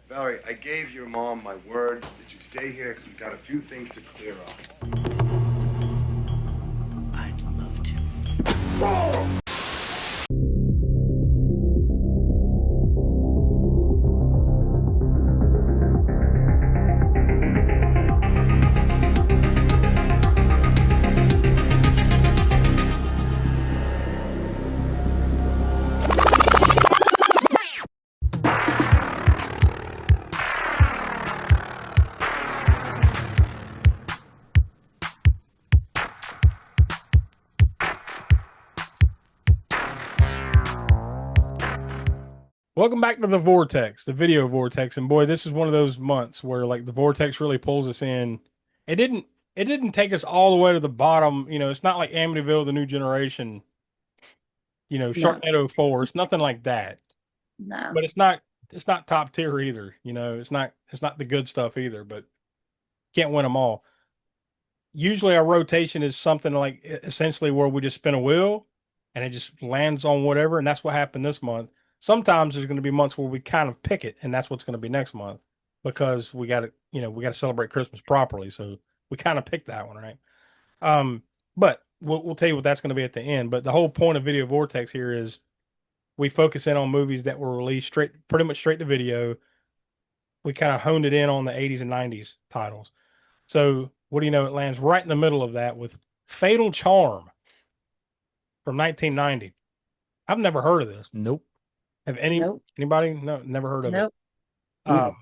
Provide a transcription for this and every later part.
Valerie, I gave your mom my word that you'd stay here because we've got a few things to clear up. I'd love to. Welcome back to the Vortex, the video Vortex, and boy, this is one of those months where like the Vortex really pulls us in. It didn't take us all the way to the bottom. It's not like Amityville, the New Generation. No. Sharknado 4. It's nothing like that. No. But it's not top tier either. It's not the good stuff either. But can't win them all. Usually our rotation is something like essentially where we just spin a wheel and it just lands on whatever, and that's what happened this month. Sometimes there's going to be months where we kind of pick it, and that's what's going to be next month because we got to celebrate Christmas properly. So we kind of picked that one, right? But we'll tell you what that's going to be at the end. But the whole point of Video Vortex here is we focus in on movies that were released pretty much straight to video. We kind of honed it in on the 80s and 90s titles. So what do you know? It lands right in the middle of that with Fatal Charm from 1990. I've never heard of this. Nope. Have Nope. anybody? No, never heard of Nope. it.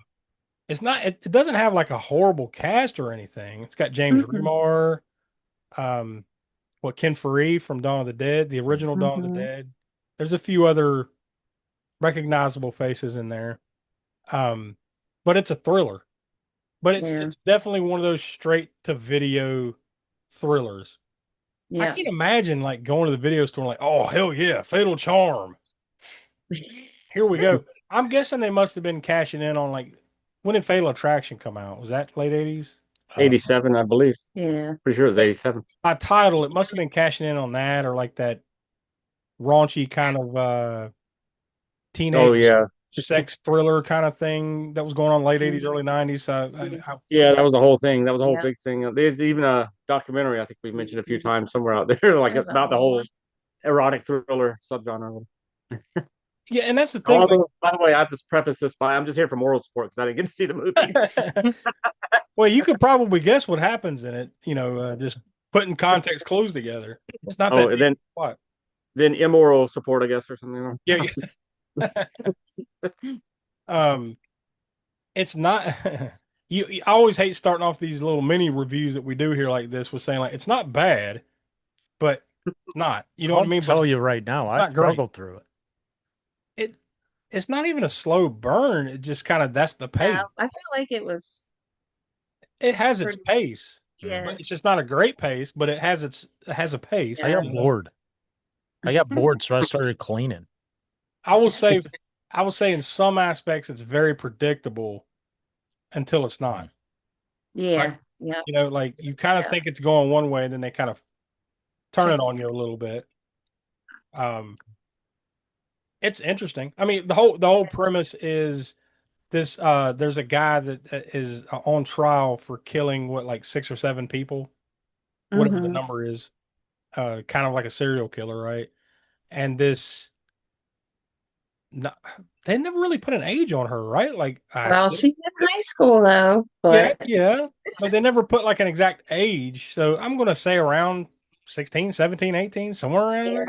It's not. It doesn't have like a horrible cast or anything. It's got James Remar, Ken Faree from Dawn of the Dead, the original Dawn of the Dead. There's a few other recognizable faces in there, but it's a thriller. But it's definitely one of those straight to video thrillers. I can't imagine like going to the video store and like, oh hell yeah, Fatal Charm. Here we go. I'm guessing they must have been cashing in on like, when did Fatal Attraction come out? Was that late 80s? 87, I believe. Yeah. Pretty sure it was 87. By title, it must have been cashing in on that or like that raunchy kind of teenage sex thriller kind of thing that was going on late 80s, early 90s. Yeah, that was the whole thing. That was a whole big thing. There's even a documentary I think we mentioned a few times somewhere out there, like it's about the whole erotic thriller subgenre. Yeah, and that's the thing. By the way, I have to preface this by I'm just here for moral support because I didn't get to see the movie. Well, you could probably guess what happens in it. Just putting context clues together. It's not that. Then what? Then immoral support, I guess, or something. Yeah. It's not. I always hate starting off these little mini reviews that we do here like this with saying like it's not bad, but not. You know what I mean? Tell you right now, I struggled through it. It's not even a slow burn. It just kind of that's the pace. I feel like it was. It has its pace. Yeah, but it's just not a great pace, but it has a pace. I got bored. So I started cleaning. I will say in some aspects it's very predictable until it's not. Yeah. Like you kind of think it's going one way, and then they kind of turn it on you a little bit. It's interesting. I mean, the whole premise is this. There's a guy that is on trial for killing like 6 or 7 people, whatever the number is. Kind of like a serial killer, right? And this. They never really put an age on her, right? Like, she's in high school though. But yeah, but they never put like an exact age. So I'm going to say around 16, 17, 18, somewhere around there.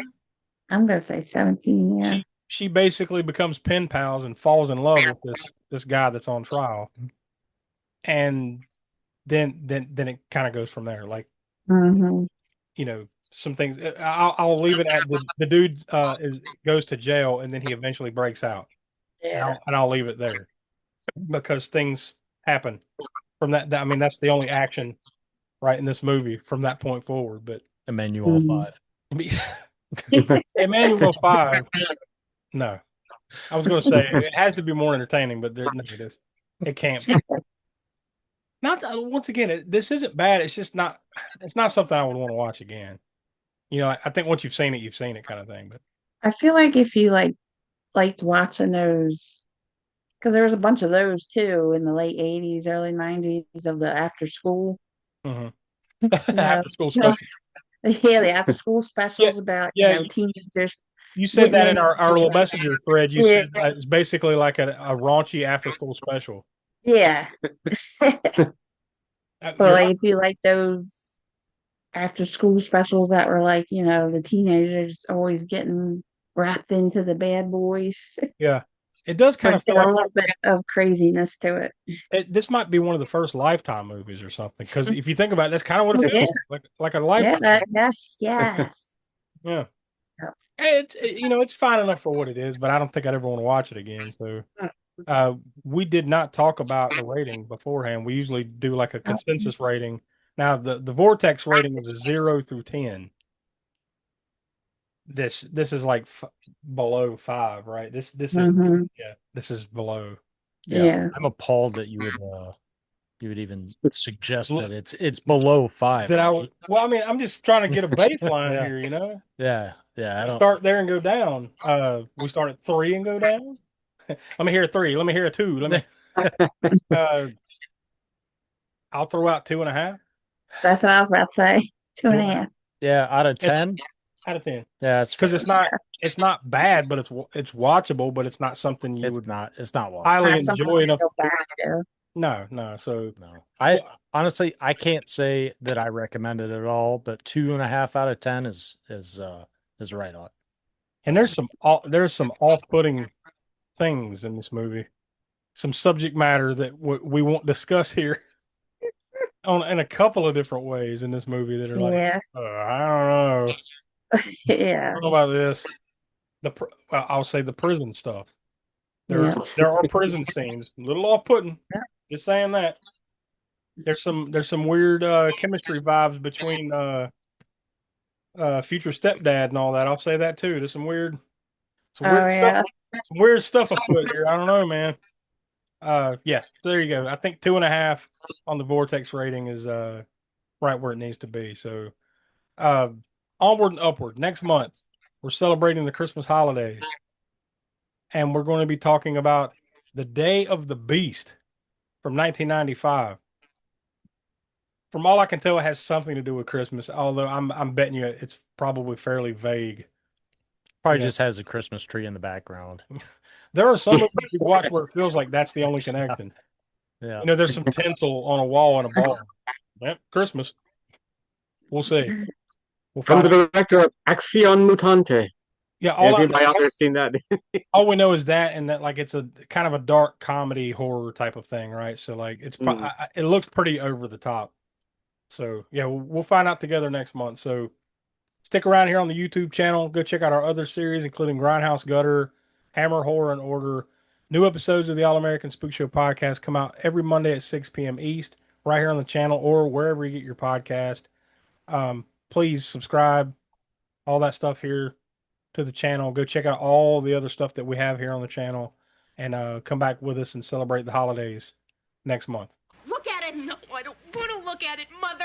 I'm going to say 17. Yeah. She basically becomes pen pals and falls in love with this guy that's on trial, and then it kind of goes from there. Like, some things. I'll leave it at the dude goes to jail and then he eventually breaks out. Yeah, and I'll leave it there because things happen from that. I mean, that's the only action right in this movie from that point forward. But Emmanuel 5. Emmanuel 5. No, I was going to say it has to be more entertaining, but they're negative. It can't be. Not once again. This isn't bad. It's just not. It's not something I would want to watch again. I think once you've seen it, kind of thing. But I feel like if you liked watching those because there was a bunch of those too in the late 80s, early 90s of the after school. Mhm. You know, After school special. yeah, the after school specials about yeah, teenagers. You said that in getting our little messenger thread. You Yeah. said it's basically like a raunchy after school special. Yeah. But You're like right. if you like those after school specials that were like, the teenagers always getting wrapped into the bad boys, Yeah, it does but kind of it's feel got like a little bit of craziness to it. this might be one of the first Lifetime movies or something. Because if you think about it, that's kind of what it Yeah. feels like a Lifetime. Yes, yes. Yeah, Yeah. it's fine enough for what it is, but I don't think I'd ever want to watch it again. So, we did not talk about the rating beforehand. We usually do like a consensus rating. Now, the Vortex rating is a 0 through 10. This is like below 5, right? This is Mhm. this is below. Yeah. I'm appalled that you would even suggest that it's below 5. That well, I mean, I'm just trying to get a baseline Yeah. here, Yeah. I don't Start there and go down. We start at 3 and go down. Let me hear a 3. Let me hear a 2. Let me. I'll throw out 2.5. That's what I was about to say. 2.5. Yeah, out of 10. Out of 10. Yeah, it's Because it's not bad, but it's watchable, but it's not something you would it's not watchable. highly Not something enjoy to enough. go back to. No. So No, I honestly I can't say that I recommend it at all, but 2.5 out of 10 is right on. and there's some off-putting things in this movie, some subject matter that we won't discuss here in a couple of different ways in this movie that are like, Yeah. I don't know. Yeah. I don't know about this. I'll say the prison stuff. Yeah. There are prison scenes, a little off-putting. Yeah. Just saying that. There's some weird chemistry vibes between future stepdad and all that. I'll say that too. There's some weird Oh yeah. stuff. Some weird stuff afoot here. I don't know, man. Yeah. So there you go. I think 2.5 on the Vortex rating is right where it needs to be. So onward and upward. Next month, we're celebrating the Christmas holidays. And we're going to be talking about The Day of the Beast from 1995. From all I can tell, it has something to do with Christmas, although I'm betting you it's probably fairly vague. Probably just has a Christmas tree in the background. There are some movies you watch where it feels like that's the only connection. Yeah. There's some tinsel on a wall and a ball. Yep, Christmas. We'll see. We'll From find the out. director of Acción Mutante. Yeah, Anybody out there seen that? all we know is that, and that like it's a kind of a dark comedy horror type of thing, right? So like it looks pretty over the top. So yeah, we'll find out together next month. So stick around here on the YouTube channel. Go check out our other series, including Grindhouse Gutter, Hammer Horror and Order. New episodes of the All American Spook Show podcast come out every Monday at 6 p.m. East, right here on the channel or wherever you get your podcast. Please subscribe, all that stuff here to the channel. Go check out all the other stuff that we have here on the channel, and come back with us and celebrate the holidays next month. Look at it. No, I don't want to look at it, Mother.